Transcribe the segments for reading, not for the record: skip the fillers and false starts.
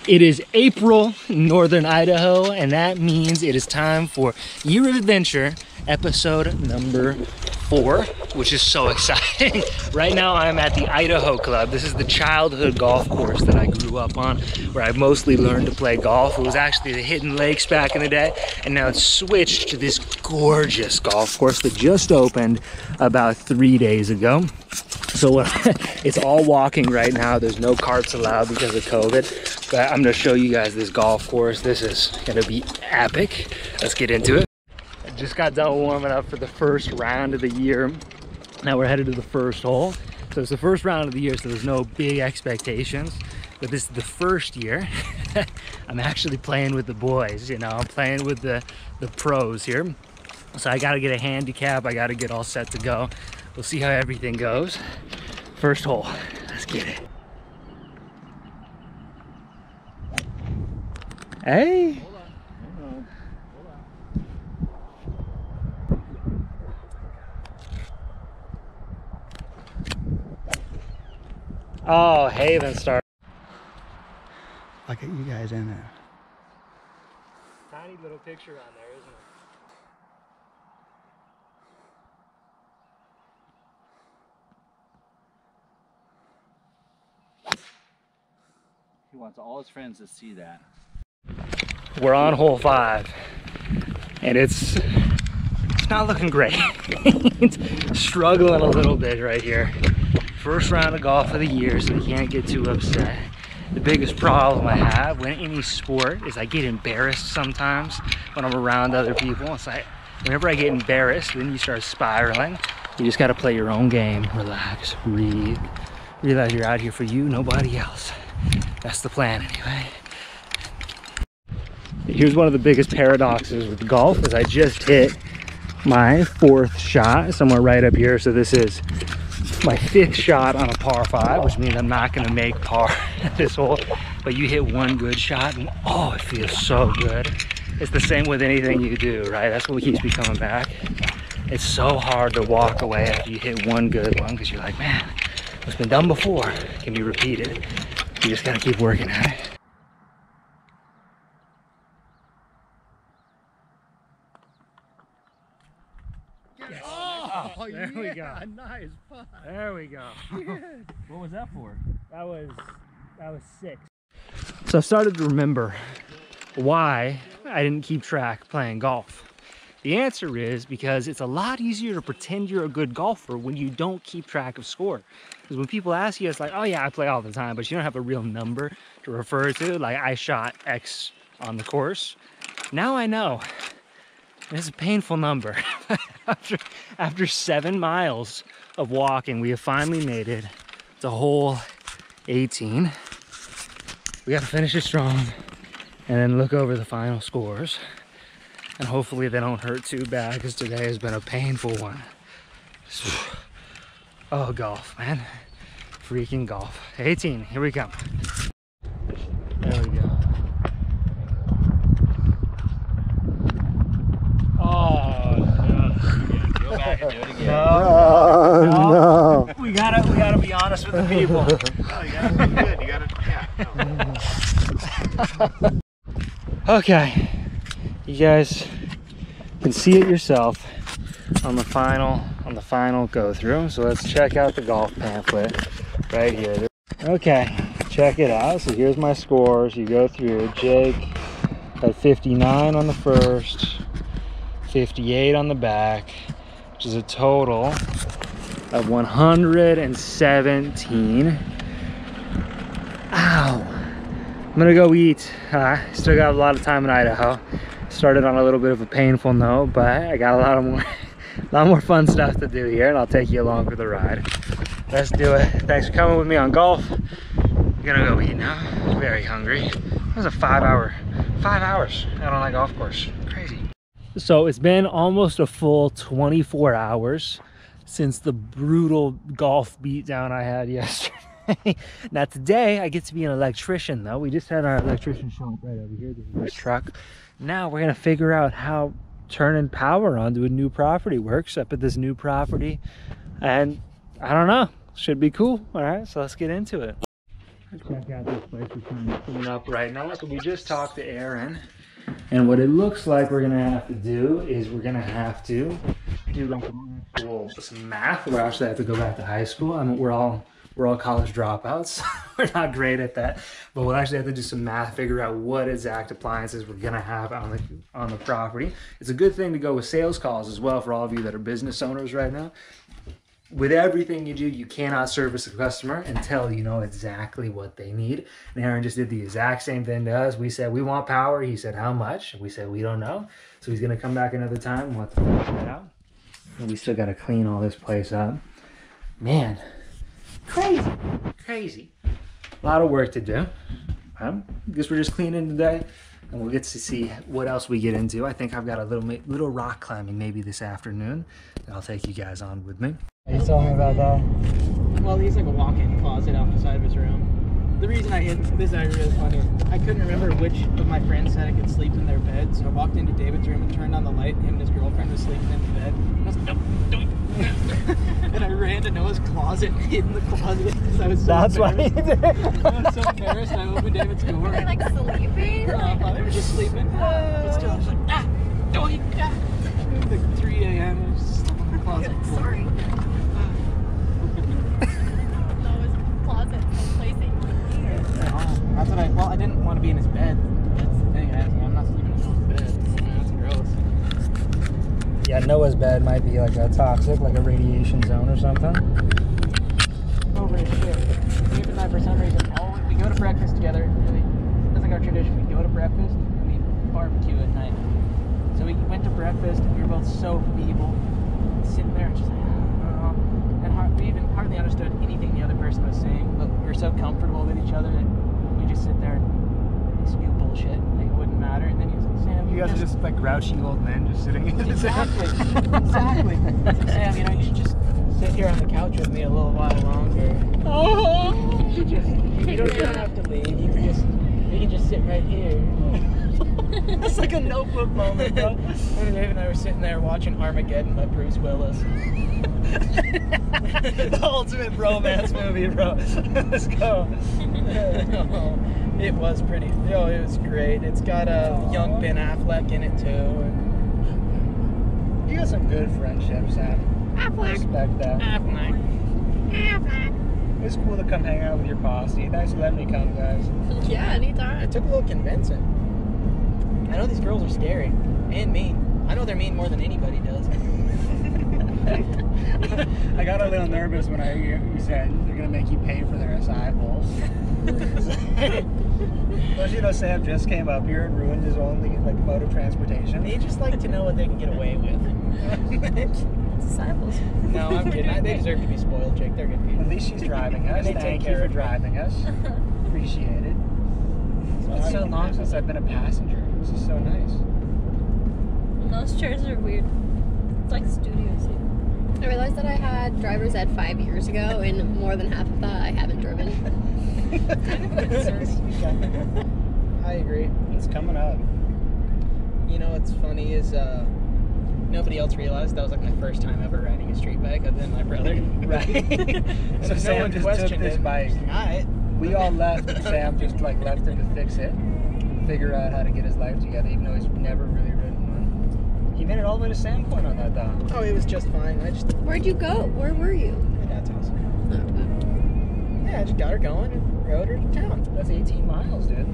It is April in northern Idaho, and that means it is time for Year of Adventure, episode number 4, which is so exciting. Right now I'm at the Idaho Club. This is the childhood golf course that I grew up on, where I mostly learned to play golf. It was actually the Hidden Lakes back in the day, and now it's switched to this gorgeous golf course that just opened about 3 days ago. So it's all walking right now. There's no carts allowed because of COVID, but I'm gonna show you guys this golf course. This is gonna be epic. Let's get into it. I just got done warming up for the first round of the year. Now we're headed to the first hole. So it's the first round of the year, so there's no big expectations, but this is the first year. I'm actually playing with the boys, you know, I'm playing with the pros here. So I gotta get a handicap, I gotta get all set to go. We'll see how everything goes. First hole, let's get it. Hey. Hold on. Oh, Haven start. Look at you guys in there. Tiny little picture on there, isn't it? He wants all his friends to see that. We're on hole 5, and it's not looking great. It's struggling a little bit right here. First round of golf of the year, so we can't get too upset. The biggest problem I have with any sport is I get embarrassed sometimes when I'm around other people. It's like, whenever I get embarrassed, then you start spiraling. You just gotta play your own game, relax, breathe. Realize you're out here for you, nobody else. That's the plan anyway. Here's one of the biggest paradoxes with golf is I just hit my 4th shot somewhere right up here. So this is my 5th shot on a par 5, which means I'm not gonna make par this hole, but you hit one good shot and oh, it feels so good. It's the same with anything you do, right? That's what keeps me coming back. It's so hard to walk away after you hit one good one because you're like, man, it's been done before, it can be repeated. You just gotta keep working at it. Yes. Oh, there we go. Nice putt. There we go. What was that for? That was 6. So I started to remember why I didn't keep track playing golf. The answer is because it's a lot easier to pretend you're a good golfer when you don't keep track of score. Because when people ask you, it's like, oh yeah, I play all the time, but you don't have a real number to refer to. Like, I shot X on the course. Now I know. It's a painful number. After 7 miles of walking, we have finally made it to hole 18. We gotta finish it strong and then look over the final scores. And hopefully they don't hurt too bad because today has been a painful one. Oh, golf, man. Freaking golf. 18, here we come. There we go. Oh, no. Go back and do it again. No. We gotta be honest with the people. No, you gotta be good. You gotta, yeah. No. Okay. You guys can see it yourself on the final go through. So let's check out the golf pamphlet right here. Okay, check it out. So here's my scores. You go through. Jake had 59 on the first, 58 on the back, which is a total of 117. Ow. I'm gonna go eat. Still got a lot of time in Idaho. Started on a little bit of a painful note, but I got a lot more fun stuff to do here, and I'll take you along for the ride. Let's do it. Thanks for coming with me on golf. I'm gonna go eat now. I'm very hungry. That was a 5 hours out on that golf course. Crazy. So it's been almost a full 24 hours since the brutal golf beatdown I had yesterday. Now today I get to be an electrician though. We just had our electrician show up right over here. This is his truck. Now we're gonna figure out how turning power onto a new property works up at this new property, and I don't know, should be cool. All right, so let's get into it. Check out this place we're trying to clean up right now. So we just talked to Aaron, and what it looks like we're gonna have to do is we're gonna have to do like some math. We'll actually have to go back to high school. I mean, we're all college dropouts. We're not great at that, but we'll actually have to do some math, figure out what exact appliances we're gonna have on the property. It's a good thing to go with sales calls as well for all of you that are business owners right now. With everything you do, you cannot service a customer until you know exactly what they need. And Aaron just did the exact same thing to us. We said, we want power. He said, how much? We said, we don't know. So he's gonna come back another time and we'll have to figure that out. And we still gotta clean all this place up. Man, crazy. A lot of work to do. I guess we're just cleaning today, and we'll get to see what else we get into. I think I've got a little rock climbing maybe this afternoon. I'll take you guys on with me. You telling me about that? Well, he's like a walk-in closet off the side of his room. The reason I hid this is really funny. I couldn't remember which of my friends said I could sleep in their bed, so I walked into David's room and turned on the light, and him and his girlfriend was sleeping in the bed. And I was like, no, don't. And I ran to Noah's closet and hid in the closet because I was so That's why embarrassed. you did. I was so embarrassed. I opened David's door. Were they like sleeping? They were just sleeping. But still, I was like, don't. It was like 3 a.m. I was just stuck in the closet. Sorry. Noah's closet, no placing. That's what well, I didn't want to be in his bed. That's the thing. I'm not sleeping in Noah's bed. That's gross. Yeah, Noah's bed might be like a toxic, like a radiation zone or something. Over his shit. Dave and I, for some reason, we go to breakfast together. That's like our tradition. We go to breakfast and we barbecue at night. So we went to breakfast and we were both so feeble, sitting there just like, and we even hardly understood anything the other person was saying, but we were so comfortable with each other that we just sit there and spew bullshit. Like it wouldn't matter. And then he was like, Sam, You guys are just like grouchy old men just sitting in exactly. Sam, you should just sit here on the couch with me a little while longer. You don't even have to leave. You can just sit right here. It's like a Notebook moment, bro. When Dave and I were sitting there watching Armageddon by Bruce Willis. The ultimate romance movie, bro. Let's go. It was pretty. It was great. It's got a young Ben Affleck in it too. You got some good friendships, Sam. I respect that. It's cool to come hang out with your posse. Thanks for letting me come, guys. Yeah, anytime. It took a little convincing. I know these girls are scary and mean. I know they're mean more than anybody does. I got a little nervous when you said they're gonna make you pay for their acai bowls. Don't you know Sam just came up here and ruined his own mode of transportation? They just like to know what they can get away with. Disciples. No, I'm kidding. They deserve to be spoiled, Jake. They're good people. At least she's driving us. They take Thank you care for of me. driving us. Appreciate it. It's so long since I've been a passenger. This is so nice. Those chairs are weird. It's like studios. I realized that I had driver's ed 5 years ago, and more than half of that I haven't driven. I agree. It's coming up. You know what's funny is nobody else realized that was like my first time ever riding a street bike other than my brother. Right. So No Sam one just took questioned this it. bike. Alright. We all left. Sam just left him to fix it, figure out how to get his life together, even though he's never really ridden one. He made it all the way to Sandpoint on that though. Oh, it was just fine. Where'd you go? Where were you? My dad's house. Oh, Yeah, I just got her going and rode her to town. That's 18 miles, dude.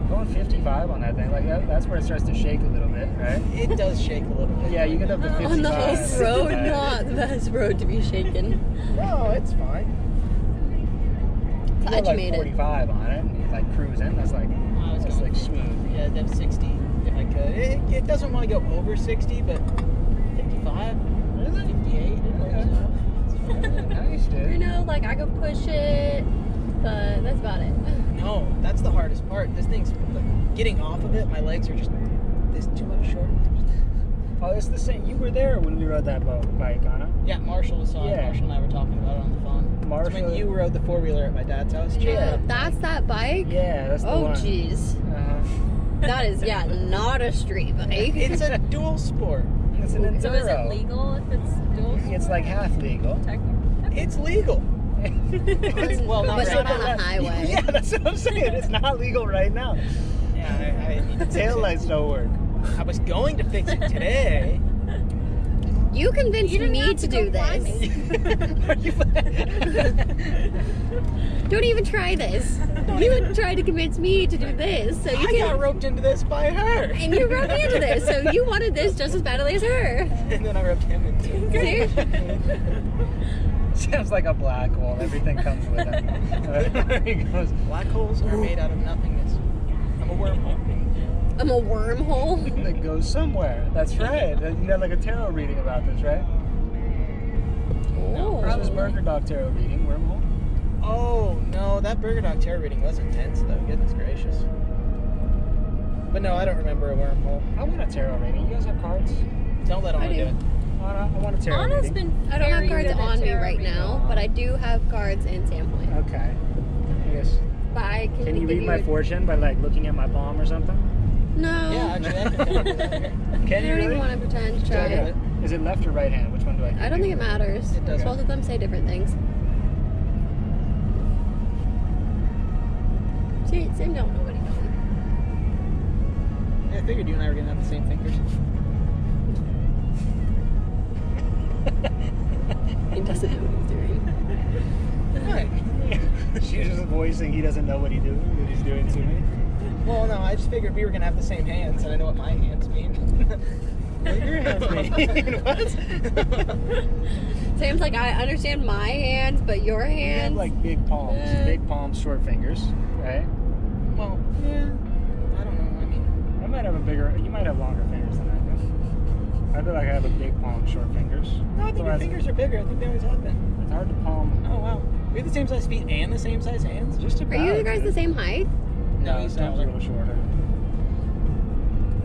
Going 55 on that thing, that's where it starts to shake a little bit, right? It does shake a little bit. Yeah, you get up to 55. on the whole road, 65. not the best road to be shaken. No, it's fine. You Glad got you made it. 45 on it, and you're cruising. That's I was that's going smooth. Yeah, I'd have 60 if I could. It doesn't want to go over 60, but 55, Really? 58. Nice, dude. I could push it, but that's about it. No, that's the hardest part. This thing's getting off of it. My legs are just this too much short. Oh, it's the same. You were there when we rode that bike, Anna. Yeah, Marshall was on. Yeah. Marshall and I were talking about it on the phone. Marshall. It's when you rode the 4-wheeler at my dad's house. Yeah. That's that bike? Yeah, that's the Oh, one. jeez. That is, not a street bike. It's a dual sport. It's an enduro. So is it legal if it's dual? It's like half legal. Technically? It's legal. Well, not But right not on now. a highway. Yeah, that's what I'm saying. It's not legal right now. Yeah, I need to fix Tail it. lights don't work. I was going to fix it today. You convinced me to do this. Don't even try this. You tried to convince me to do this, so you I got can. roped into this by her. And you roped me into this, so you wanted this just as badly as her. And then I roped him into it. See? Sounds like a black hole. Everything comes with it. He goes, Black holes are made out of nothingness. I'm a wormhole. I'm a wormhole. it goes somewhere. That's right. You got like a tarot reading about this, right? Oh. This was Burger Dog tarot reading. Wormhole. Oh, no, that Burger Dog tarot reading was intense, though. Goodness gracious. But no, I don't remember a wormhole. I want a tarot reading. You guys have cards? Don't let Anna I do do. it. Anna, I want a tarot Anna's reading. been I don't have very cards good at on me tarot right reading. now, but I do have cards in Sandpoint. Okay. I guess. But I Can you give read my fortune by like looking at my palm or something? No. Yeah, actually, I can do that. Can I you don't really? even want to pretend to try. Yeah. Is it left or right hand? Which one do I? I don't think it matters. It doesn't. Both of them say different things. See, Sam don't know what he's doing. Yeah, I figured you and I were going to have the same fingers. He doesn't know what he's doing. Right. She's just voicing he doesn't know what he's doing to me. Well, no, I just figured we were going to have the same hands, and I know what my hands mean. What do your hands mean? What? Sam's like, I understand my hands, but your You have hands. like big palms, short fingers, right? Well, yeah, I don't know. I mean, I might have you might have longer fingers than I do. I feel like I have a big palm, short fingers. no, I think your fingers are bigger. I think they always have been. It's hard to palm. Oh, wow. We have the same size feet and the same size hands? Just Are about. you guys the same height? No, he's Sam's a taller. little shorter.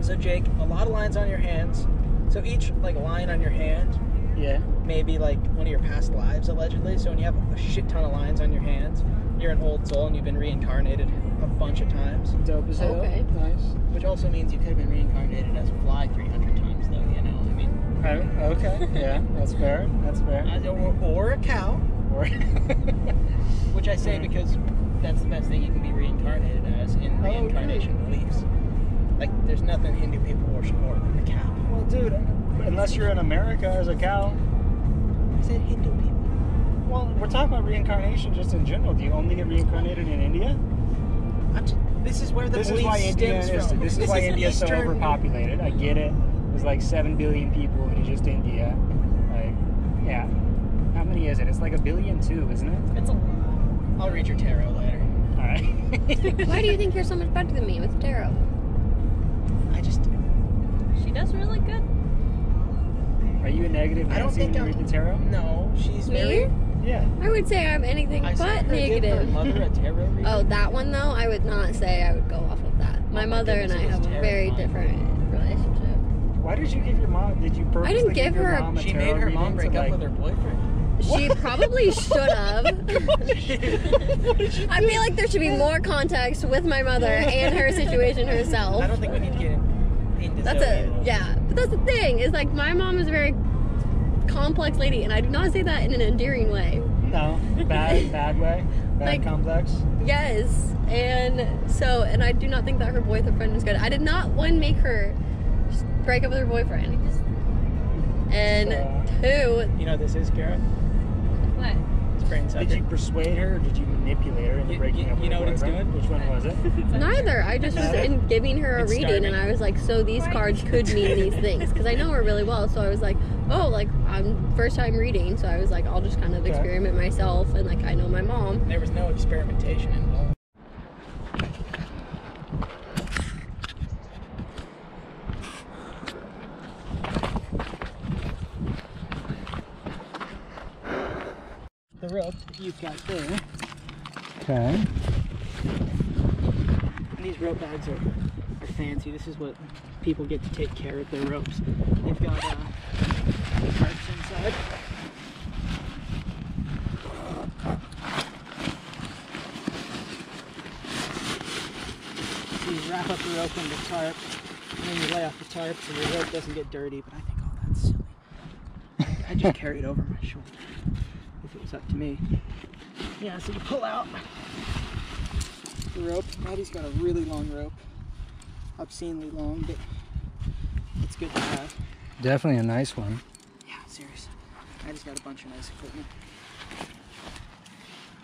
So, Jake, a lot of lines on your hands. So each, like, line on your hand Yeah. may be, like, one of your past lives, allegedly. So when you have a shit ton of lines on your hands, you're an old soul and you've been reincarnated a bunch of times. Dope as hell. Okay. Nice. Which also means you could have been reincarnated as a fly 300 times, though, you know? I mean, Okay. Yeah, that's fair. That's fair. or a cow, Or which I say because that's the best thing you can be reincarnated as in reincarnation beliefs. Like, there's nothing Hindu people worship more than the cow. well, dude, unless you're in America as a cow. I said Hindu people. Well, we're talking about reincarnation just in general. Do you only get reincarnated in India? This is where the This is belief why India stems is. from. This is why India is so Eastern- overpopulated. I get it. There's like 7 billion people in just India. Like, yeah. How many is it? It's like 1 billion too, isn't it? It's a lot. I'll read your tarot later. All right. Why do you think you're so much better than me with tarot? I just, She does really good. Are you a negative I don't Nancy think when you read the tarot? no, she's Me? very. Yeah. I would say I'm anything I saw but her give her negative. mother a tarot reading. Oh, that one though, I would not say I would go off of that. My Oh my mother and goodness, I it was have a very terrifying. different relationship. Why did you give your mom? Did you purposely didn't give your her- mom a She tarot made her mom reading break to, up like, with her boyfriend. She probably should have. I feel like there should be more context with my mother and her situation herself. I don't think we need to get into That's but that's the thing, is like my mom is a very complex lady, and I do not say that in an endearing way. No, bad way, bad Like- complex. Yes, and I do not think that her boyfriend is good. I did not, one, make her break up with her boyfriend, and two, You know what this is, Kara? What? It's brain sucker. Did you persuade her or did you manipulate her into You- breaking you- up with you know her what it's boyfriend? doing? Which one was it? neither. I just was in giving her a It's reading, starving. and I was like, so these cards could mean these things, because I know her really well. So I was like, oh, like I'm first time reading, so I was like, I'll just kind of Okay. experiment myself, and like I know my mom. There was no experimentation involved. The rope that you've got there. Okay. And these rope bags are fancy. This is what people get to take care of their ropes. They've got tarps inside. So you wrap up the rope in the tarp, and then you lay off the tarp so the rope doesn't get dirty, but I think all that's silly. I'd just carry it over my shoulder if it was up to me. Yeah, so you pull out the rope. Maddie's got a really long rope. Obscenely long, but it's good to have. Definitely a nice one. Yeah, seriously. Maddie's got a bunch of nice equipment.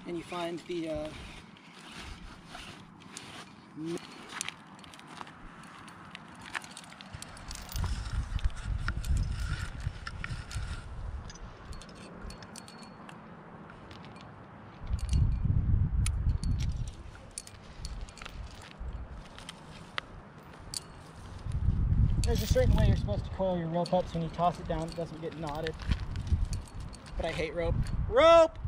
And you find the there's a certain way you're supposed to coil your rope up so when you toss it down it doesn't get knotted. But I hate rope. Rope!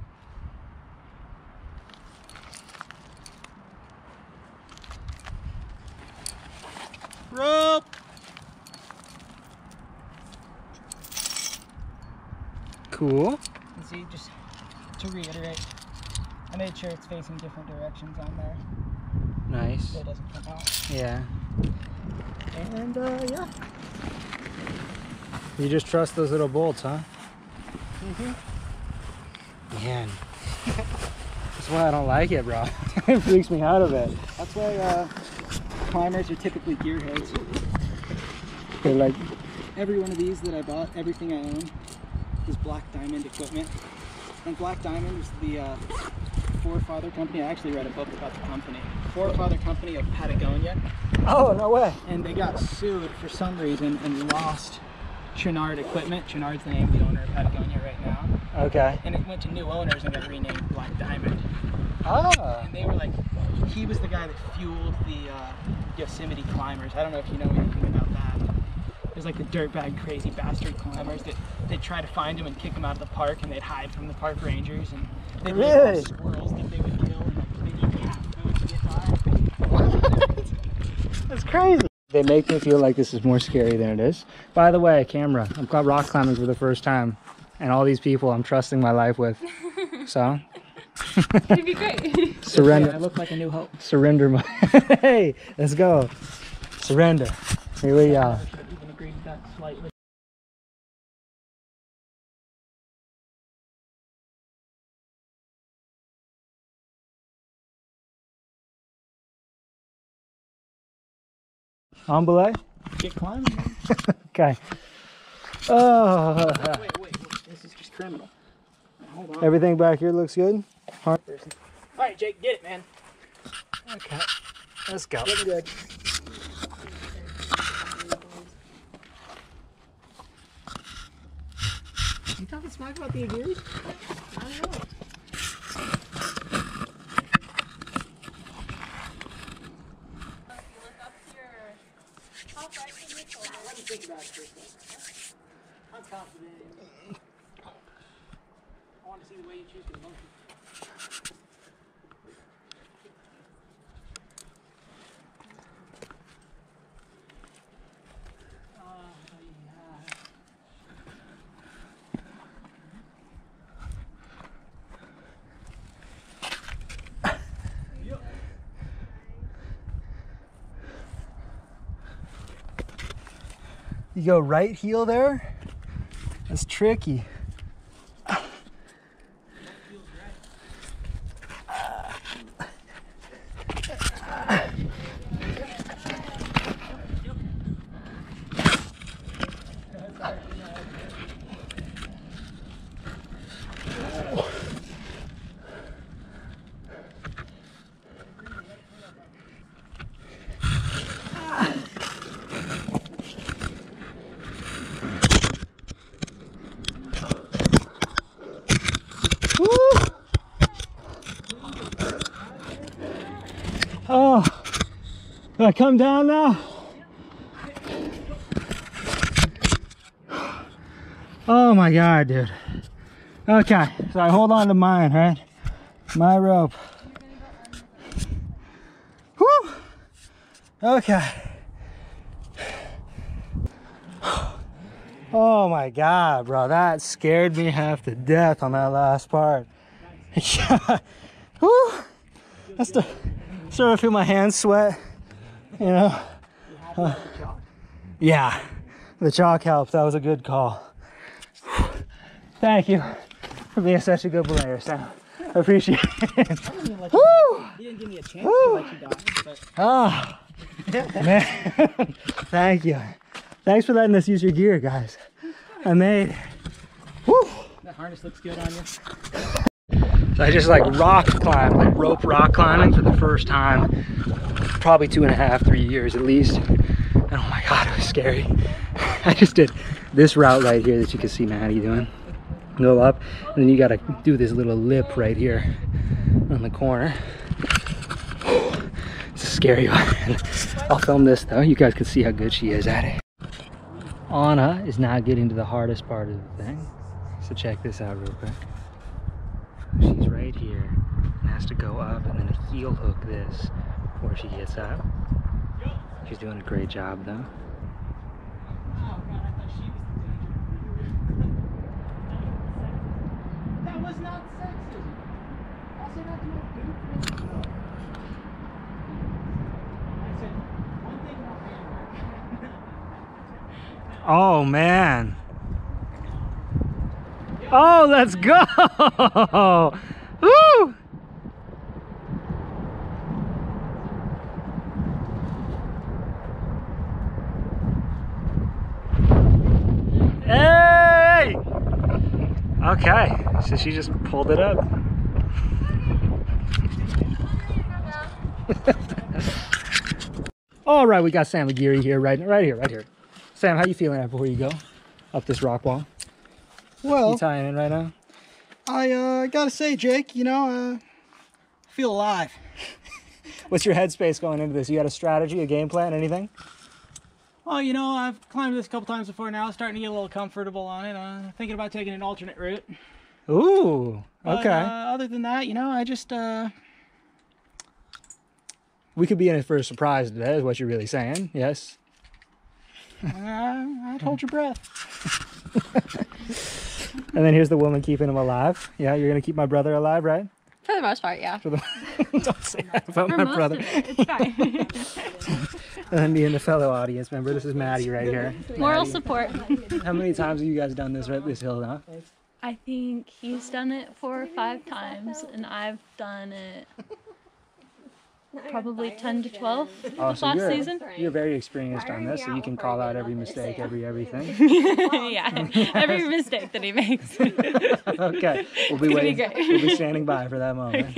Rope! Cool. And see, just to reiterate, I made sure it's facing different directions on there Nice. so it doesn't come out. Yeah. And yeah. You just trust those little bolts, huh? Man. That's why I don't like it, bro. It freaks me out of it. That's why climbers are typically gearheads. They're like, Every one of these that I bought, everything I own, is Black Diamond equipment. And Black Diamond is the forefather company. I actually read a book about the company. Forefather company of Patagonia. oh, no way. And they got sued for some reason and lost Chouinard equipment. Chouinard's the name of the owner of Patagonia right now. Okay. And it went to new owners and got renamed Black Diamond. Ah. And they were like, he was the guy that fueled the Yosemite climbers. I don't know if you know anything about that. There's like the dirtbag crazy bastard climbers that they'd try to find him and kick him out of the park, and they'd hide from the park rangers, and they'd make Really? squirrels that they would kill, and like, they'd eat cat food to get by. That's crazy. They make me feel like this is more scary than it is. By the way, camera. I'm rock climbing for the first time, and all these people I'm trusting my life with. So. It'd be great. Surrender. Yeah, I look like a new hope. Surrender my. Hey, let's go. Surrender. Here we are. I should even agree with that slightly. On belay? Get climbing, man. Okay. Oh. Wait. This is just criminal. Hold on. Everything back here looks good? All right, Jake, get it, man. Okay. Let's go. Looking good. You talking smack about the gears? I don't know. Let me think about it for a second. I'm confident. I want to see the way you choose your motion. You go right heel there? That's tricky. Oh, do I come down now? Oh my God, dude. Okay, so I hold on to mine, right? My rope. Whew. Okay. Oh my God, bro, that scared me half to death on that last part. Yeah. Whew. That's the. Starting to feel my hands sweat, you know. Yeah, the chalk helped. That was a good call. Thank you for being such a good belayer, Sam. I appreciate it. Woo! He didn't give me a chance to let you die, but... Oh, man. Thank you. Thanks for letting us use your gear, guys. I made it. Woo! That harness looks good on you. So I just like rock climbed, like rope rock climbing for the first time, probably 2.5, 3 years at least. And oh my God, it was scary. I just did this route right here that you can see Maddie doing. Go up, and then you gotta do this little lip right here on the corner. It's a scary one. I'll film this though. You guys can see how good she is at it. Anna is now getting to the hardest part of the thing. So check this out real quick. She's right here and has to go up and then heel hook this before she gets up. She's doing a great job though. Oh God, I thought she was the danger. That was not sexism. Also not doing a boot. I said one thing about handwork. Oh man. Oh, let's go! Woo! Hey! Okay, so she just pulled it up. All right, we got Sam Aguirre here, right here. Sam, how you feeling before you go up this rock wall? Well, You tying in right now? I gotta say, Jake, you know, I feel alive. What's your headspace going into this? You got a strategy, a game plan, anything? Well, you know, I've climbed this a couple times before now. Starting to get a little comfortable on it. Thinking about taking an alternate route. Ooh, But, okay. other than that, you know, I just, We could be in it for a surprise today, is what you're really saying, yes? I'd hold your breath. And then here's the woman keeping him alive. Yeah, you're going to keep my brother alive, right? For the most part, yeah. Don't say that about For my most brother. of it, it's fine. And then me and the fellow audience member, this is Maddie right here. Moral Maddie. support. How many times have you guys done this, right, this hill now? I think he's done it 4 or 5 times, and I've done it probably 10 to 12 Oh, this so last season. you're very experienced on this, so you can call out every mistake, everything. Yeah, every mistake that he makes. Okay, we'll be gonna be waiting. great. We'll be standing by for that moment.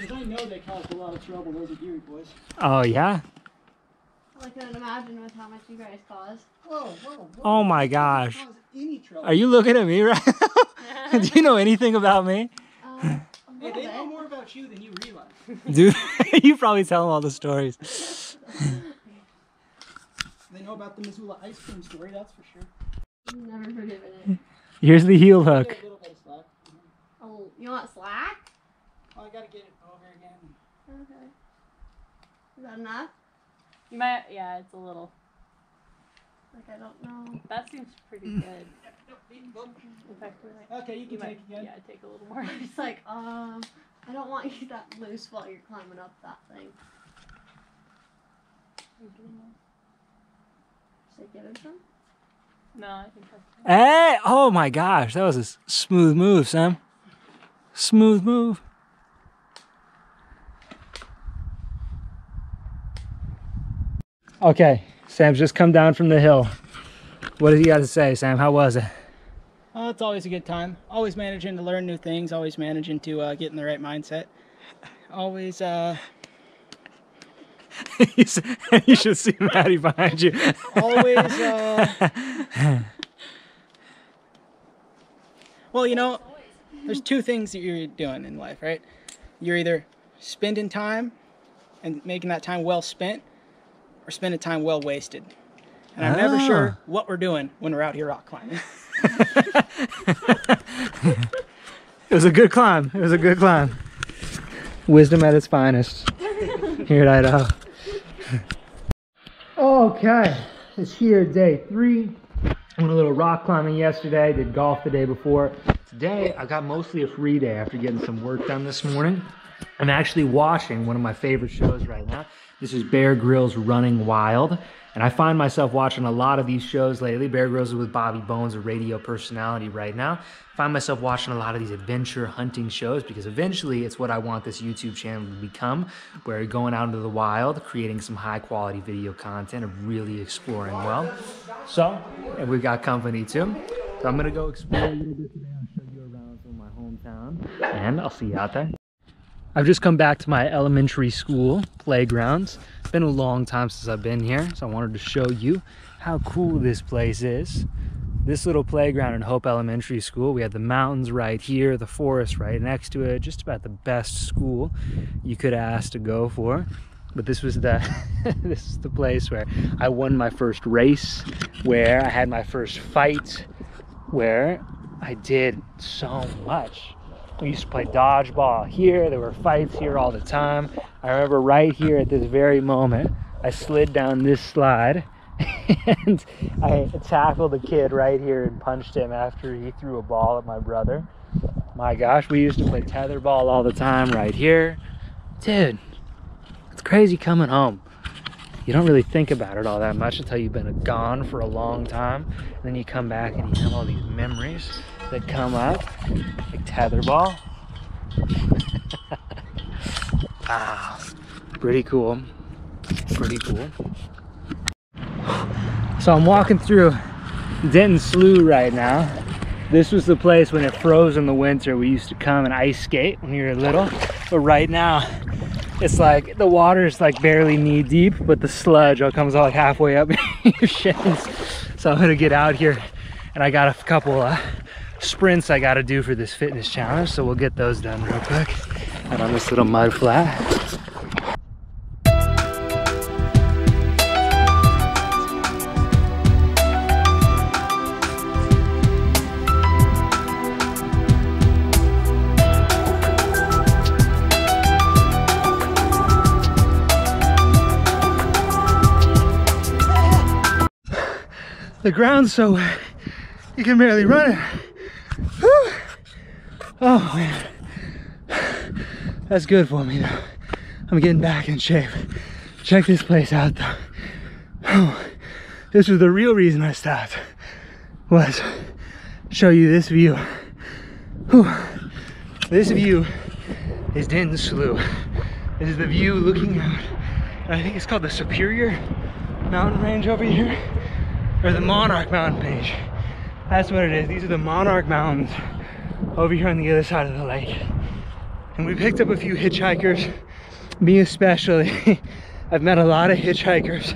Because I know they caused a lot of trouble, those Aguirre boys. Oh yeah. I couldn't imagine with how much you guys caused. Whoa, whoa, whoa. Oh my gosh. Cause any trouble. Are you looking at me right now? Do you know anything about me? Hey, they know more about you than you realize. Dude, you probably tell them all the stories. They know about the Missoula ice cream story, that's for sure. Never forgiven it. Here's the heel hook. Get a little bit of slack. Oh, you want slack? Oh, I gotta get it over again. Okay. Is that enough? You might, yeah, it's a little. Like, I don't know. That seems pretty good. In fact, Okay, you can take again. Yeah, take a little more. It's like, I don't want you that loose while you're climbing up that thing. Should I give it some? No, I think that's good. Hey! Oh my gosh, that was a smooth move, Sam. Smooth move. Okay, Sam's just come down from the hill. What does he got to say, Sam? How was it? Oh, it's always a good time. Always managing to learn new things. Always managing to get in the right mindset. Always, You should see Maddie behind you. always, well, you know, there's 2 things that you're doing in life, right? You're either spending time and making that time well spent, or spending time well wasted. And I'm never sure what we're doing when we're out here rock climbing. It was a good climb. It was a good climb. Wisdom at its finest here at Idaho. Okay, it's here, day 3. Went a little rock climbing yesterday, did golf the day before. Today, I got mostly a free day after getting some work done this morning. I'm actually watching one of my favorite shows right now. This is Bear Grylls Running Wild. And I find myself watching a lot of these shows lately. Bear Grylls is with Bobby Bones, a radio personality right now. I find myself watching a lot of these adventure hunting shows because eventually it's what I want this YouTube channel to become, where you're going out into the wild, creating some high quality video content and really exploring well. So, and we've got company too. So I'm gonna go explore a little bit today. I'll show you around some of my hometown and I'll see you out there. I've just come back to my elementary school playgrounds. It's been a long time since I've been here, so I wanted to show you how cool this place is. This little playground in Hope Elementary School, we had the mountains right here, the forest right next to it, just about the best school you could ask to go for. But this was the this is the place where I won my first race, where I had my first fight, where I did so much. We used to play dodgeball here. There were fights here all the time. I remember right here at this very moment, I slid down this slide and I tackled a kid right here and punched him after he threw a ball at my brother. My gosh, we used to play tetherball all the time right here. Dude, it's crazy coming home. You don't really think about it all that much until you've been gone for a long time. And then you come back and you have all these memories that come up, like tetherball. Wow, pretty cool, pretty cool. So I'm walking through Denton Slough right now. This was the place when it froze in the winter. We used to come and ice skate when we were little, but right now it's like the water's like barely knee deep, but the sludge comes like halfway up your shins. So I'm gonna get out here and I got a couple sprints I gotta do for this fitness challenge, so we'll get those done real quick. And on this little mud flat. The ground's so wet, you can barely run it. Whew. Oh man, that's good for me though. I'm getting back in shape. Check this place out though. Oh, this was the real reason I stopped, was show you this view. Whew. This view is Denton Slough. This is the view looking out. I think it's called the Superior Mountain Range over here, or the Monarch Mountain Range. That's what it is. These are the Monarch Mountains over here on the other side of the lake. And we picked up a few hitchhikers, me especially. I've met a lot of hitchhikers.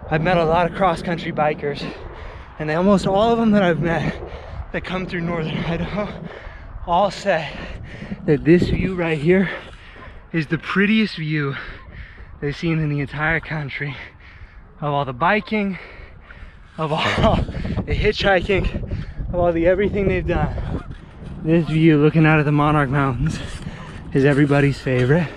I've met a lot of cross-country bikers. And almost all of them that I've met that come through northern Idaho all say that this view right here is the prettiest view they've seen in the entire country. Of all the biking, of all the hitchhiking, of all the everything they've done. This view looking out of the Monarch Mountains is everybody's favorite.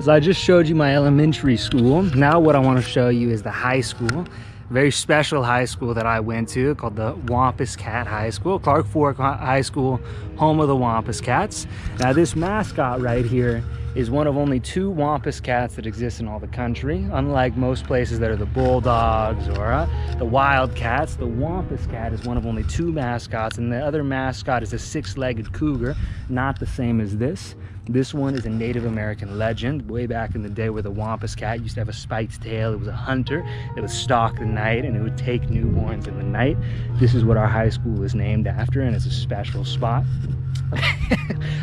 So I just showed you my elementary school. Now what I want to show you is the high school. Very special high school that I went to called the Wampus Cat High School, Clark Fork High School, home of the Wampus Cats. Now this mascot right here is one of only 2 Wampus Cats that exist in all the country. Unlike most places that are the Bulldogs or the Wildcats, the Wampus Cat is one of only 2 mascots, and the other mascot is a 6-legged cougar, not the same as this. This one is a Native American legend. Way back in the day where the Wampus Cat used to have a spiked tail. It was a hunter that would stalk the night and it would take newborns in the night. This is what our high school is named after, and it's a special spot.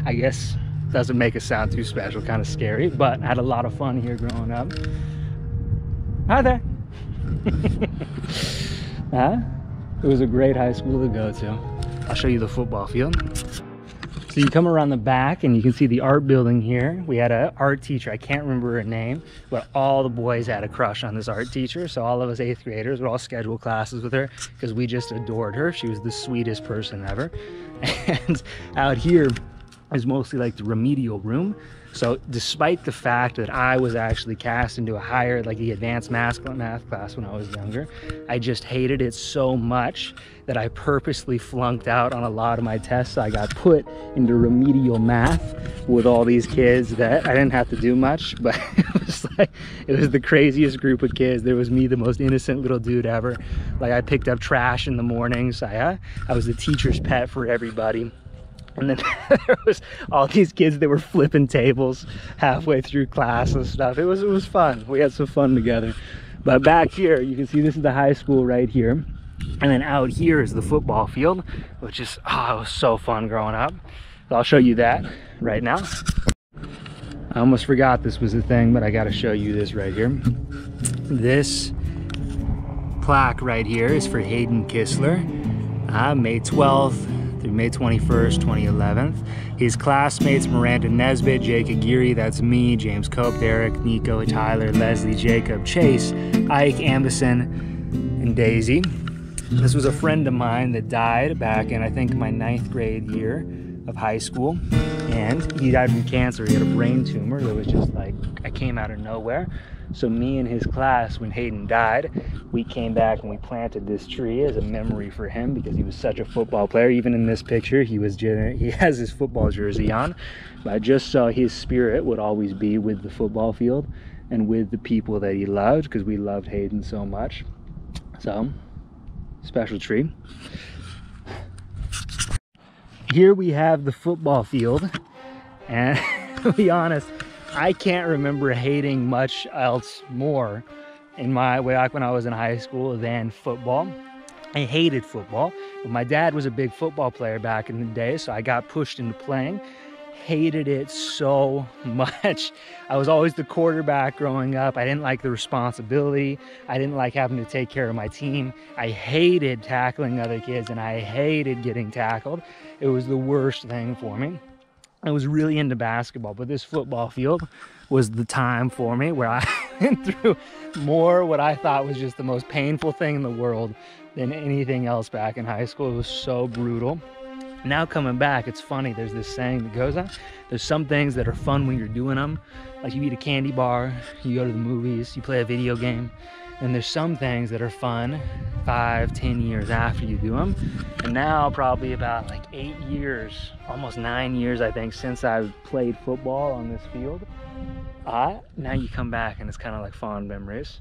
I guess doesn't make it sound too special, kind of scary, but I had a lot of fun here growing up. Hi there. It was a great high school to go to. I'll show you the football field. So you come around the back and you can see the art building here. We had an art teacher, I can't remember her name, but all the boys had a crush on this art teacher. So all of us 8th graders would all schedule classes with her because we just adored her. She was the sweetest person ever. And out here is mostly like the remedial room. So despite the fact that I was actually cast into a higher, like the advanced math class when I was younger, I just hated it so much that I purposely flunked out on a lot of my tests. So I got put into remedial math with all these kids that I didn't have to do much, but it was the craziest group of kids. There was me, the most innocent little dude ever. Like, I picked up trash in the mornings. I was the teacher's pet for everybody. And then there was all these kids that were flipping tables halfway through class and stuff. It was fun. We had some fun together. But back here, you can see this is the high school right here. And then out here is the football field, which is, it was so fun growing up. So I'll show you that right now. I almost forgot this was a thing, but I got to show you this right here. This plaque right here is for Hayden Kistler, May 12th. Through May 21st, 2011. His classmates, Miranda Nesbitt, Jake Aguirre, that's me, James Cope, Derek, Nico, Tyler, Leslie, Jacob, Chase, Ike, Ambison, and Daisy. This was a friend of mine that died back in, I think, my 9th grade year of high school. And he died from cancer. He had a brain tumor that was just like, I came out of nowhere. So me and his class, when Hayden died, we came back and we planted this tree as a memory for him because he was such a football player. Even in this picture, he has his football jersey on. But I just saw his spirit would always be with the football field and with the people that he loved, because we loved Hayden so much. So, special tree. Here we have the football field, and to be honest, I can't remember hating much else more in my way back when I was in high school than football. I hated football, but my dad was a big football player back in the day, so I got pushed into playing. Hated it so much. I was always the quarterback growing up. I didn't like the responsibility. I didn't like having to take care of my team. I hated tackling other kids, and I hated getting tackled. It was the worst thing for me. I was really into basketball, but this football field was the time for me where I went through more what I thought was just the most painful thing in the world than anything else back in high school. It was so brutal. Now coming back, it's funny, there's this saying that goes on. There's some things that are fun when you're doing them. Like you eat a candy bar, you go to the movies, you play a video game. And there's some things that are fun 5-10 years after you do them. And now probably about like 8 years, almost 9 years, I think, since I've played football on this field. Now you come back and it's kind of like fond memories.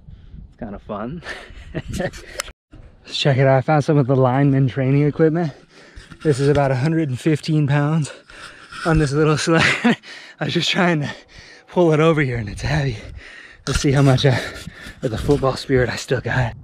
It's kind of fun. Let's check it out. I found some of the lineman training equipment. This is about 115 pounds on this little sled. I was just trying to pull it over here and it's heavy. Let's see how much of the football spirit I still got.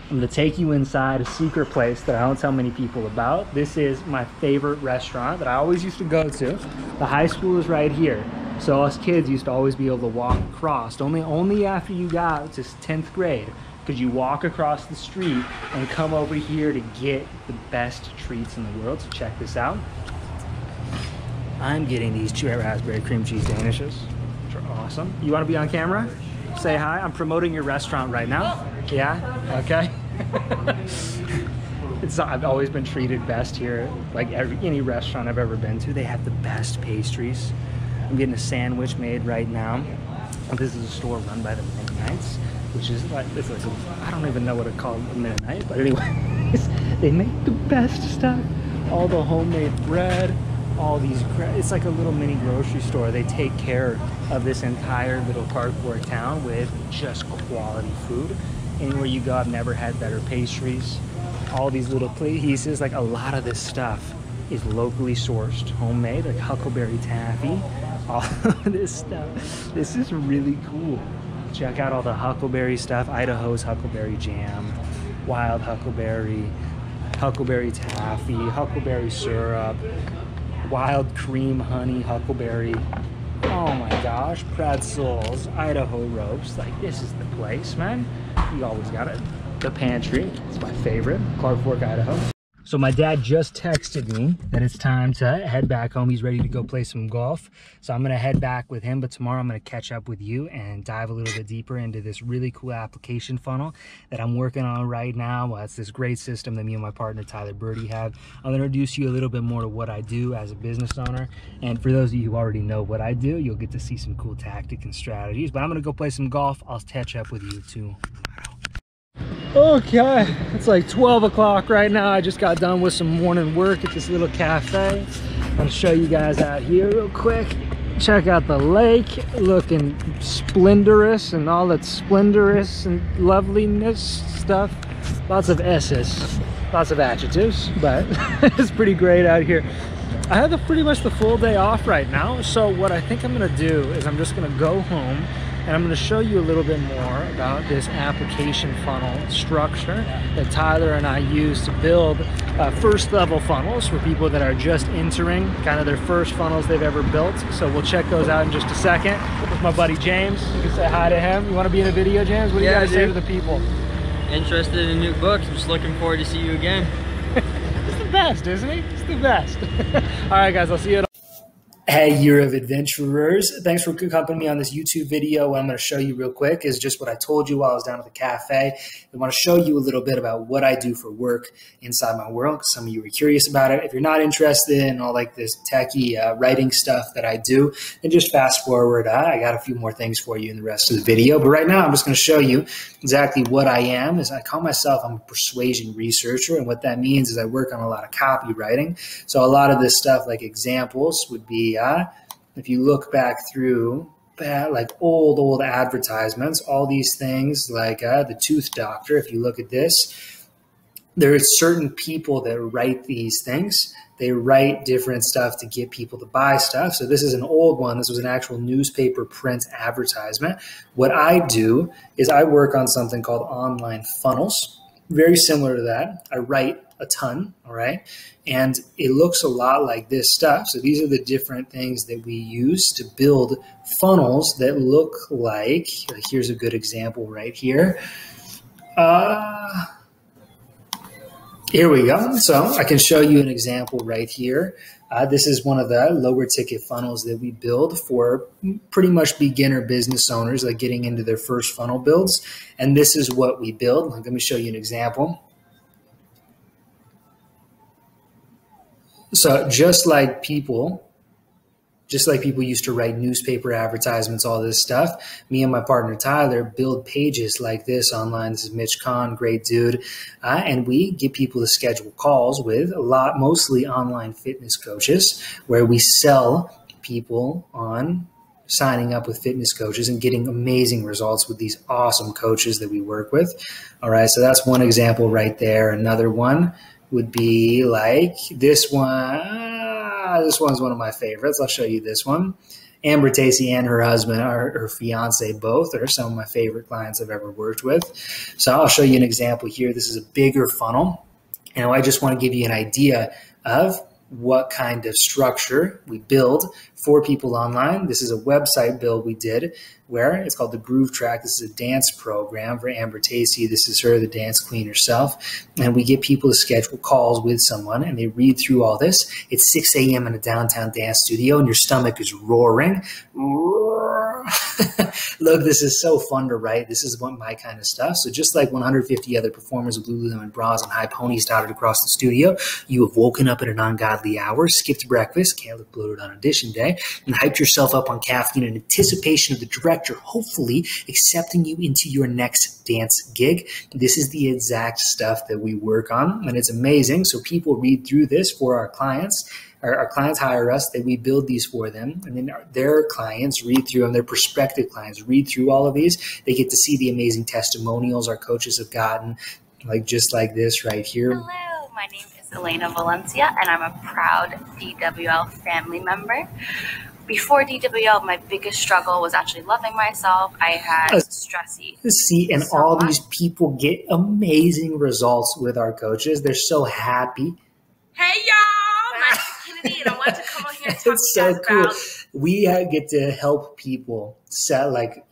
I'm gonna take you inside a secret place that I don't tell many people about. This is my favorite restaurant that I always used to go to. The high school is right here. So us kids used to always be able to walk across. Only after you got to 10th grade could you walk across the street and come over here to get the best treats in the world. So check this out. I'm getting these raspberry cream cheese danishes, which are awesome. You want to be on camera? Say hi. I'm promoting your restaurant right now. Yeah? Okay. I've always been treated best here. Like any restaurant I've ever been to, they have the best pastries. I'm getting a sandwich made right now. This is a store run by the Mennonites, which is like, I don't even know what to call a Mennonite, but anyways, they make the best stuff. All the homemade bread, all these, it's like a little mini grocery store. They take care of this entire little cardboard town with just quality food. Anywhere you go, I've never had better pastries. All these little pieces, like a lot of this stuff is locally sourced, homemade, like huckleberry taffy, all of this stuff. This is really cool. Check out all the huckleberry stuff. Idaho's huckleberry jam, wild huckleberry, huckleberry taffy, huckleberry syrup, wild cream honey huckleberry. Oh my gosh, pretzels, Idaho ropes. Like, this is the place, man. You always got it. The pantry, it's my favorite, Clark Fork, Idaho. So my dad just texted me that it's time to head back home. He's ready to go play some golf. So I'm gonna head back with him, but tomorrow I'm gonna catch up with you and dive a little bit deeper into this really cool application funnel that I'm working on right now. It's this great system that me and my partner Tyler Birdie have. I'll introduce you a little bit more to what I do as a business owner. And for those of you who already know what I do, you'll get to see some cool tactics and strategies. But I'm gonna go play some golf. I'll catch up with you tomorrow. Okay, it's like 12 o'clock right now. I just got done with some morning work at this little cafe. I'll show you guys out here real quick. Check out the lake, looking splendorous and all that splendorous and loveliness stuff. Lots of S's, lots of adjectives, but it's pretty great out here. I have pretty much the full day off right now, so what I think I'm gonna do is I'm just gonna go home and I'm going to show you a little bit more about this application funnel structure that Tyler and I use to build first level funnels for people that are just entering kind of their first funnels they've ever built. So we'll check those out in just a second. With my buddy James, you can say hi to him. You want to be in a video, James? What do you got to say to the people? Interested in new books. I'm just looking forward to see you again. It's the best, isn't he? It's the best. All right, guys, I'll see you. Hey, Year of Adventurers. Thanks for accompanying me on this YouTube video. What I'm going to show you real quick is just what I told you while I was down at the cafe. I want to show you a little bit about what I do for work inside my world, because some of you were curious about it. If you're not interested in all like this techie writing stuff that I do, then just fast forward. I got a few more things for you in the rest of the video. But right now, I'm just going to show you exactly what I am. Is I call myself, I'm a persuasion researcher. And what that means is I work on a lot of copywriting. So a lot of this stuff like examples would be if you look back through like old advertisements, all these things like the tooth doctor, if you look at this, there are certain people that write these things. They write different stuff to get people to buy stuff. So this is an old one. This was an actual newspaper print advertisement. What I do is I work on something called online funnels, very similar to that. I write a ton, all right? And it looks a lot like this stuff. So these are the different things that we use to build funnels that look like here's a good example right here. Here we go. So I can show you an example right here. This is one of the lower ticket funnels that we build for pretty much beginner business owners, like getting into their first funnel builds. And this is what we build. Let me show you an example. So just like people used to write newspaper advertisements, all this stuff, me and my partner Tyler build pages like this online. This is Mitch Kahn, great dude. And we get people to schedule calls with mostly online fitness coaches, where we sell people on signing up with fitness coaches and getting amazing results with these awesome coaches that we work with. All right, so that's one example right there. Another one would be like this one. This one's one of my favorites. I'll show you this one. Amber Tacey and her husband, her fiance, both are some of my favorite clients I've ever worked with. So I'll show you an example here. This is a bigger funnel. And I just want to give you an idea of what kind of structure we build for people online. This is a website build we did where it's called the Groove Track. This is a dance program for Amber Tacey. This is her, the dance queen herself. And we get people to schedule calls with someone and they read through all this. It's 6 a.m. in a downtown dance studio and your stomach is roaring. Look, this is so fun to write. This is my kind of stuff. So just like 150 other performers with Lululemon bras and high ponies dotted across the studio, you have woken up at an ungodly hour, skipped breakfast, can't look bloated on audition day, and hyped yourself up on caffeine in anticipation of the director hopefully accepting you into your next dance gig. This is the exact stuff that we work on, and it's amazing. So people read through this for our clients. Our clients hire us, that we build these for them, and then their clients read through them, their prospective clients read through all of these. They get to see the amazing testimonials our coaches have gotten, like just like this right here. Hello, my name is Elena Valencia, and I'm a proud DWL family member. Before DWL, my biggest struggle was actually loving myself. I had stressy. See, and all these people get amazing results with our coaches. They're so happy. Hey, y'all! My name is opportunity, and I wanted to come on here and talk to you It's so guys cool. about. We get to help people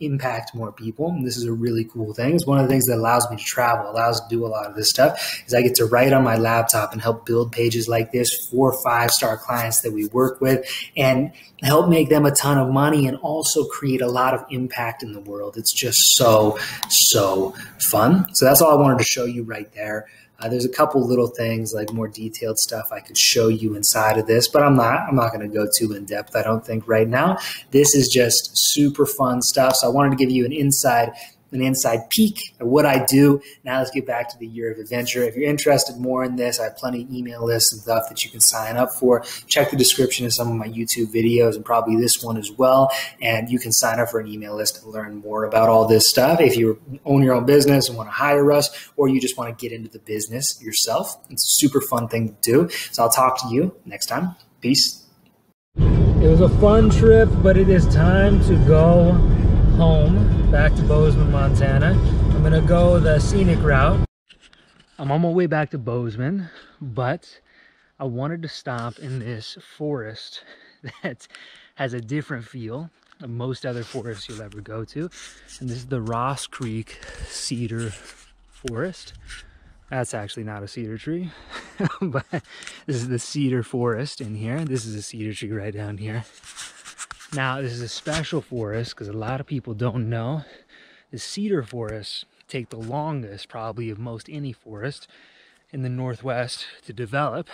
impact more people. And this is a really cool thing. It's one of the things that allows me to travel, allows me to do a lot of this stuff, is I get to write on my laptop and help build pages like this for 5-star clients that we work with and help make them a ton of money and also create a lot of impact in the world. It's just so, so fun. So that's all I wanted to show you right there. There's a couple little things, like more detailed stuff I could show you inside of this, but I'm not going to go too in depth, I don't think, right now. This is just super fun stuff. So I wanted to give you an inside peek at what I do. Now let's get back to the Year of Adventure. If you're interested more in this, I have plenty of email lists and stuff that you can sign up for. Check the description of some of my YouTube videos and probably this one as well. And you can sign up for an email list to learn more about all this stuff. If you own your own business and want to hire us, or you just want to get into the business yourself, it's a super fun thing to do. So I'll talk to you next time. Peace. It was a fun trip, but it is time to go home, back to Bozeman, Montana. I'm gonna go the scenic route. I'm on my way back to Bozeman, but I wanted to stop in this forest that has a different feel than most other forests you'll ever go to. And this is the Ross Creek Cedar Forest. That's actually not a cedar tree, but this is the cedar forest in here. This is a cedar tree right down here. Now, this is a special forest because a lot of people don't know. The cedar forests take the longest, probably, of most any forest in the Northwest to develop.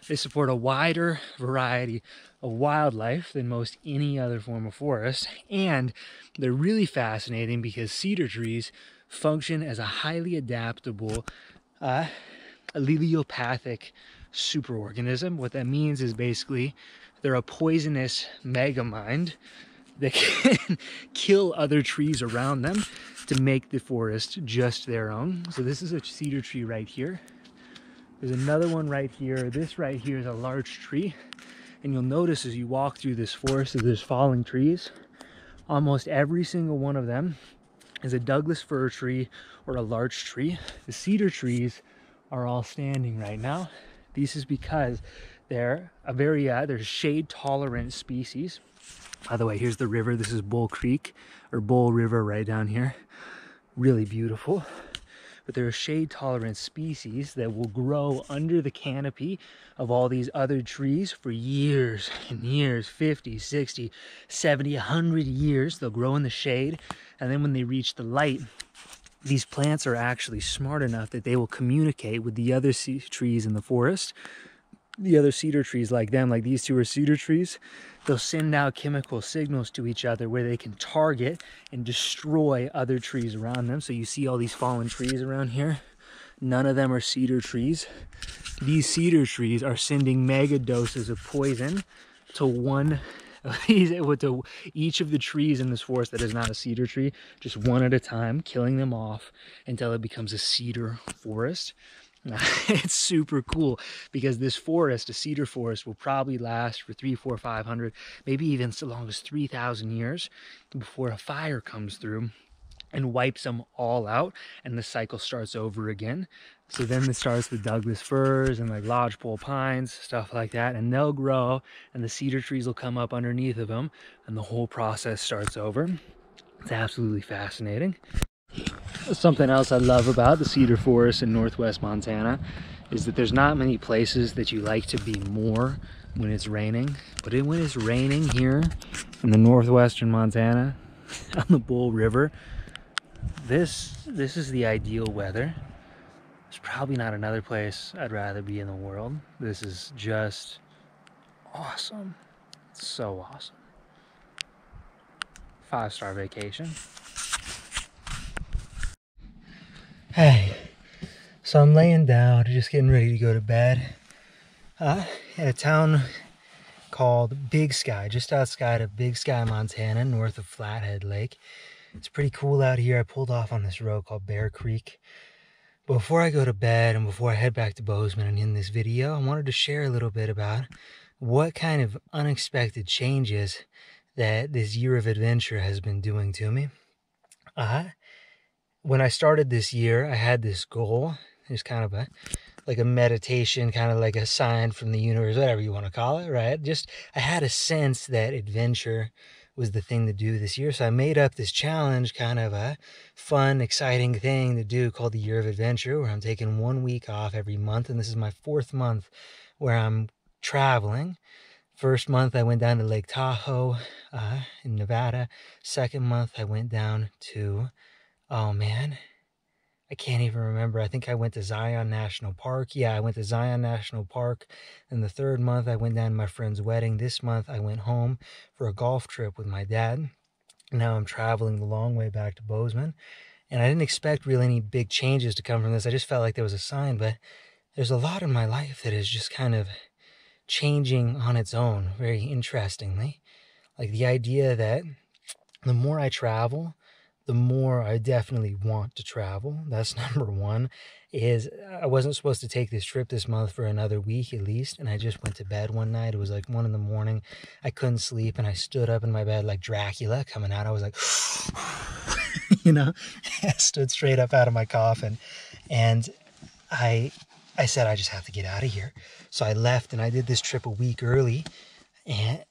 They support a wider variety of wildlife than most any other form of forest. And they're really fascinating because cedar trees function as a highly adaptable allelopathic superorganism. What that means is basically they're a poisonous megamind that can kill other trees around them to make the forest just their own. So this is a cedar tree right here. There's another one right here. This right here is a large tree. And you'll notice as you walk through this forest that there's falling trees. Almost every single one of them is a Douglas fir tree or a large tree. The cedar trees are all standing right now. This is because they're they're shade tolerant species. By the way, here's the river. This is Bull Creek or Bull River right down here. Really beautiful. But they're a shade tolerant species that will grow under the canopy of all these other trees for years and years, 50, 60, 70, 100 years. They'll grow in the shade. And then when they reach the light, these plants are actually smart enough that they will communicate with the other trees in the forest. The other cedar trees like them, like these two are cedar trees, they'll send out chemical signals to each other where they can target and destroy other trees around them. So you see all these fallen trees around here. None of them are cedar trees. These cedar trees are sending mega doses of poison to each of the trees in this forest that is not a cedar tree, just one at a time, killing them off until it becomes a cedar forest. It's super cool because this forest, a cedar forest, will probably last for 300, 400, 500, maybe even so long as 3,000 years before a fire comes through and wipes them all out and the cycle starts over again. So then it starts with Douglas firs and like lodgepole pines, stuff like that, and they'll grow and the cedar trees will come up underneath of them and the whole process starts over. It's absolutely fascinating. Something else I love about the cedar forest in northwest Montana is that there's not many places that you like to be more when it's raining. But when it's raining here in the northwestern Montana on the Bull River, this is the ideal weather. There's probably not another place I'd rather be in the world. This is just awesome. It's so awesome. 5-star vacation. Hey, so I'm laying down, just getting ready to go to bed. In a town called Big Sky, just outside of Big Sky, Montana, north of Flathead Lake. It's pretty cool out here. I pulled off on this road called Bear Creek. But before I go to bed and before I head back to Bozeman and in this video, I wanted to share a little bit about what kind of unexpected changes that this year of adventure has been doing to me. When I started this year, I had this goal. There's kind of a like a meditation, kind of like a sign from the universe, whatever you want to call it, right? Just, I had a sense that adventure was the thing to do this year. So I made up this challenge, kind of a fun, exciting thing to do called the Year of Adventure, where I'm taking 1 week off every month. And this is my 4th month where I'm traveling. First month I went down to Lake Tahoe in Nevada. Second month I went down to, oh man, I can't even remember. I think I went to Zion National Park. Yeah, I went to Zion National Park. And the 3rd month, I went down to my friend's wedding. This month, I went home for a golf trip with my dad. Now I'm traveling the long way back to Bozeman. And I didn't expect really any big changes to come from this. I just felt like there was a sign. But there's a lot in my life that is just kind of changing on its own, very interestingly. Like the idea that the more I travel, the more I definitely want to travel. That's number one. Is I wasn't supposed to take this trip this month for another week at least, and I just went to bed one night. It was like 1 in the morning. I couldn't sleep, and I stood up in my bed like Dracula coming out. I was like, you know, I stood straight up out of my coffin, and I said, I just have to get out of here. So I left, and I did this trip a week early, and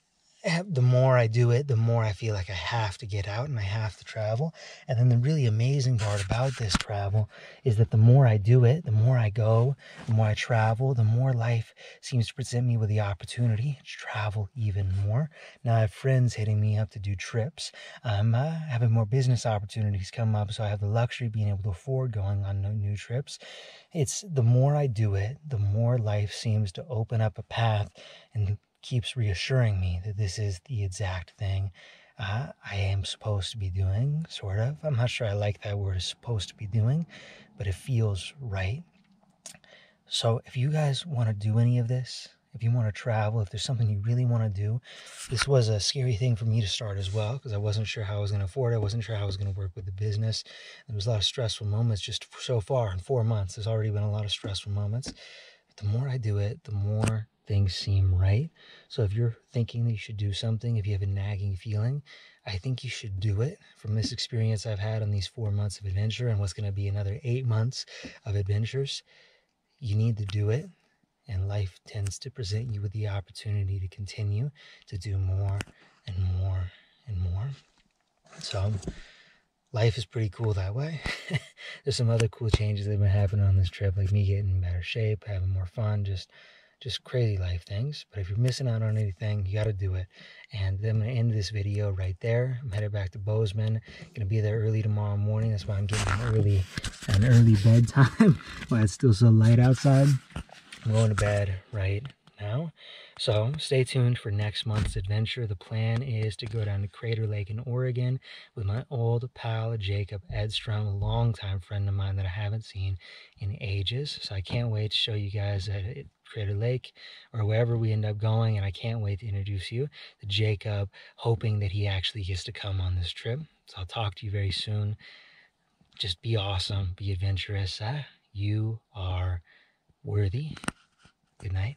the more I do it, the more I feel like I have to get out and I have to travel. And then the really amazing part about this travel is that the more I do it, the more I go, the more I travel, the more life seems to present me with the opportunity to travel even more. Now I have friends hitting me up to do trips. I'm having more business opportunities come up, so I have the luxury of being able to afford going on new trips. It's the more I do it, the more life seems to open up a path and keeps reassuring me that this is the exact thing I am supposed to be doing, sort of. I'm not sure I like that word, supposed to be doing, but it feels right. So if you guys want to do any of this, if you want to travel, if there's something you really want to do, this was a scary thing for me to start as well, because I wasn't sure how I was going to afford it. I wasn't sure how I was going to work with the business. There was a lot of stressful moments just so far in 4 months. There's already been a lot of stressful moments. But the more I do it, the more things seem right. So if you're thinking that you should do something, if you have a nagging feeling, I think you should do it. From this experience I've had on these 4 months of adventure and what's going to be another 8 months of adventures, you need to do it. And life tends to present you with the opportunity to continue to do more and more and more. So life is pretty cool that way. There's some other cool changes that have been happening on this trip, like me getting in better shape, having more fun, just crazy life things. But if you're missing out on anything, you got to do it. And then I'm going to end this video right there. I'm headed back to Bozeman. Going to be there early tomorrow morning. That's why I'm getting an early bedtime while it's still so light outside. I'm going to bed right now. So stay tuned for next month's adventure. The plan is to go down to Crater Lake in Oregon with my old pal Jacob Edstrom, a longtime friend of mine that I haven't seen in ages. So I can't wait to show you guys at Crater Lake or wherever we end up going, and I can't wait to introduce you to Jacob, hoping that he actually gets to come on this trip. So I'll talk to you very soon. Just be awesome, be adventurous. You are worthy. Good night.